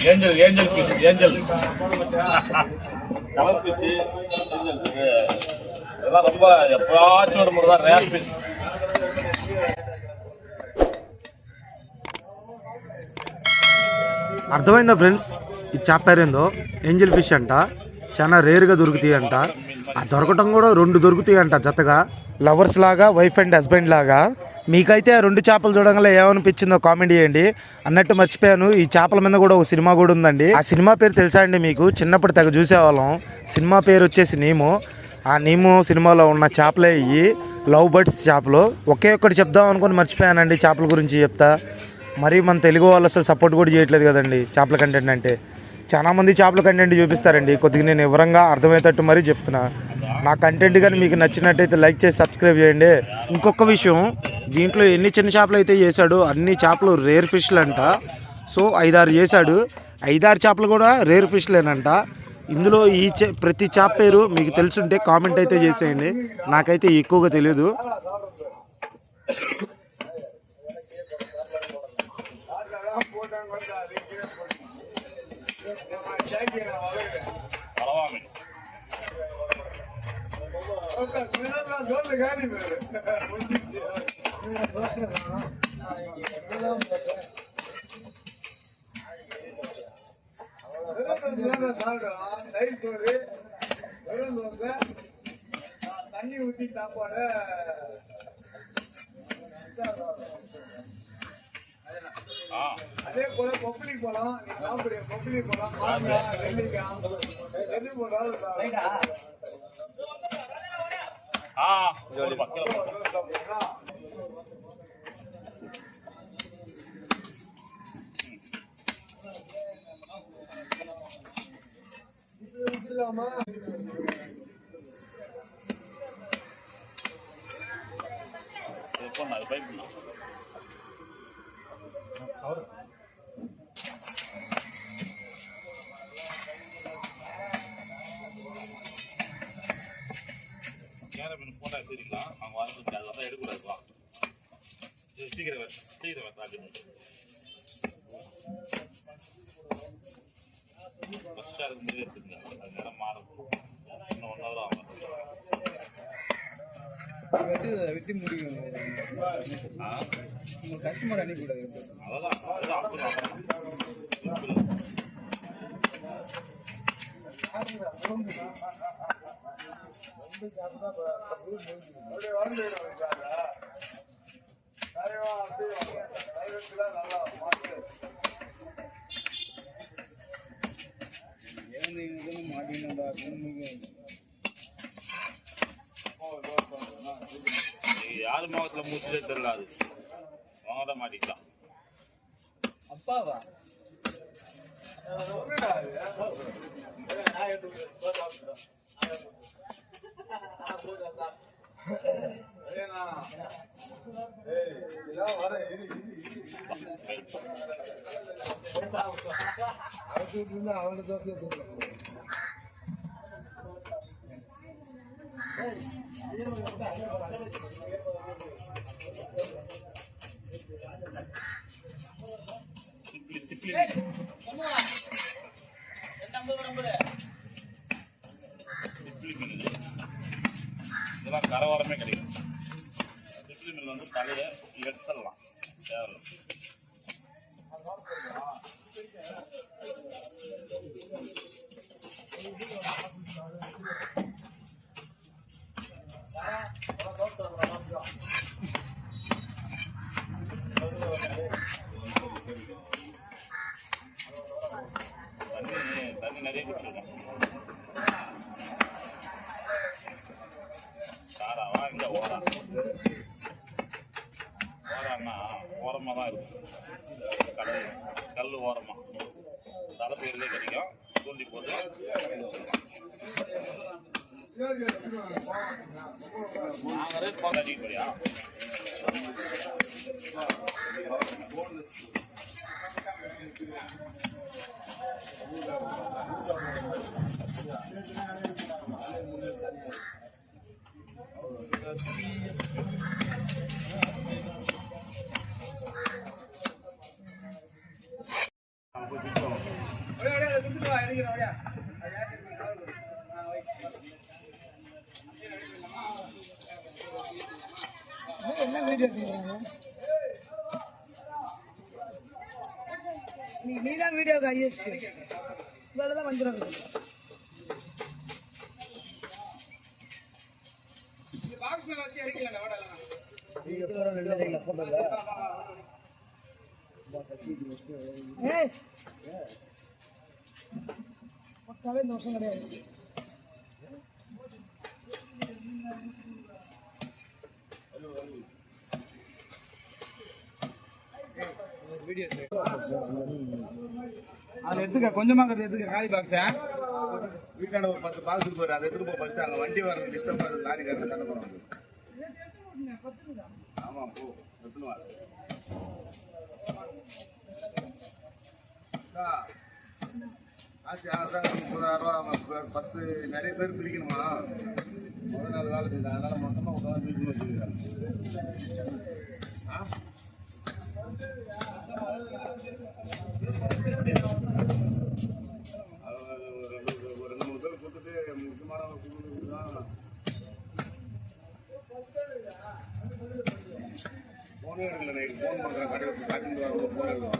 Angel fish angel colour fish angel இதெல்லாம் ரொம்ப எப்பயாச்சும் ஒரு முறை தான் ரேர் ஃபிஷ். అర్థమైందా ఫ్రెండ్స్? ఈ చేప పేరేందో ఏంజల్ ఫిష్ అంట. చాలా రేర్గా దొరుకుతాయి అంట. ఆ దొరకటం కూడా 2 దొరుకుతాయి అంట జతగా, లవర్స్ లాగా, వైఫ్ అండ్ హస్బెండ్ లాగా. మీకైతే ఆ 2 చేపలు చూడగానే ఏమనిపించిందో కామెంట్ చేయండి. అన్నట్టు మర్చిపోయాను, ఈ చేపల మీద కూడా ఒక సినిమా కూడా ఉందండి. ఆ సినిమా పేరు తెలుసా అండి మీకు? చిన్నప్పుడు తెగ చూసేవాళ్ళం. సినిమా పేరు వచ్చేసి నీము. ఆ నీము సినిమాలో ఉన్న చేపలే ఇవి, లవ్ బర్డ్స్ చేపలు. ఒకే ఒక్కటి చెప్దాం అనుకుని మర్చిపోయానండి చేపల గురించి చెప్తా. మరి మన తెలుగు వాళ్ళు అసలు సపోర్ట్ కూడా చేయట్లేదు కదండి చేపల కంటెంట్ అంటే. చాలామంది చేపల కంటెంట్ చూపిస్తారండి, కొద్దిగా నేను వివరంగా అర్థమయ్యేటట్టు మరీ చెప్తున్నా. నా కంటెంట్ కానీ మీకు నచ్చినట్టయితే లైక్ చేసి సబ్స్క్రైబ్ చేయండి. ఇంకొక విషయం, దీంట్లో ఎన్ని చిన్న చేపలు అయితే చేశాడు, అన్ని చేపలు రేర్ ఫిష్లు అంట. సో 5-6 చేశాడు, 5-6 చేపలు కూడా రేర్ ఫిష్లేనంట. ఇందులో ఈ ప్రతి చేప పేరు మీకు తెలుసుంటే కామెంట్ అయితే చేసేయండి, నాకైతే ఎక్కువగా తెలియదు. தண்ணி ஊற்றி சாப்பாடு அதே போல பொப்பளி பழம், நீ சாப்பிடுற பொப்பளி பழம், மாங்காய், நெல்லிக்காய், எது போட்டாலும் போட்டா சரிங்களா? அவங்க வந்து அதெல்லாம் எடுக்கூடாதுப்பா. சீக்கிரம் சீக்கிரம் ஃபஸ்ட்டாக இருக்கும்போது எடுத்துங்க, அது நேரம் மாறும். இன்னும் 1 hour ஆகும். வெட்டி முடியும் கஸ்டமர் அனுப்பிவிடாது. அதான் யாரு முகத்துல மூச்சுலே தெரியல, அது வாங்கட மாட்டிக்கலாம். அப்பாவா அவனு தோசை இதெல்லாம் கரவாரமே கிடைக்கும். சிப்லி மில் வந்து தலையை எடுத்துடலாம், தேவையில்லை. தண்ணி நிறைய குடிச்சிருக்கோம். சாராவா இங்கே ஓரான்னா ஓரமாக தான் இருக்கும். கல் ஓரமாக தளப்பயிரிலே கிடைக்கும். தூண்டி போட்டு நாங்கள் ரேட் பார்த்து அடிக்க போறியா? என்ன வீடியோ எடுத்துக்கிறாங்க? நீதான் வீடியோக்கு ஐஎஸ்டி இவ்வளோதான் வந்துடும். பக்காவே தோஷம் கிடையாது. அதை எடுத்துக்க, கொஞ்சமா எடுத்துக்க காலி பாக்ஸ வீட்டாண்ட ஒரு 10 பாக்ஸ் போயிரு. அதை எடுத்துட்டு போய் படிச்சு அங்க வண்டி வர டிஸ்டர்ப் ஆகுது. லாரி காரங்க சண்டை போறாங்க. ஆமா போ எடுத்துன்னு வா. ஆச்சு 10 நிறைய பேர் பிரிக்கணுமா? முதல் நாள் வேலை செஞ்சேன். அதனால மொத்தமா உட்காந்து பிரிக்கணும் வச்சுருக்காங்க. ஒரு 2-3 பேர் கொடுத்துட்டு முக்கியமான போனே எடுக்கல. நைட்டு ஃபோன் பண்ணுறேன். கடையில் காட்டிட்டு வர போனே எடுக்கலாம்.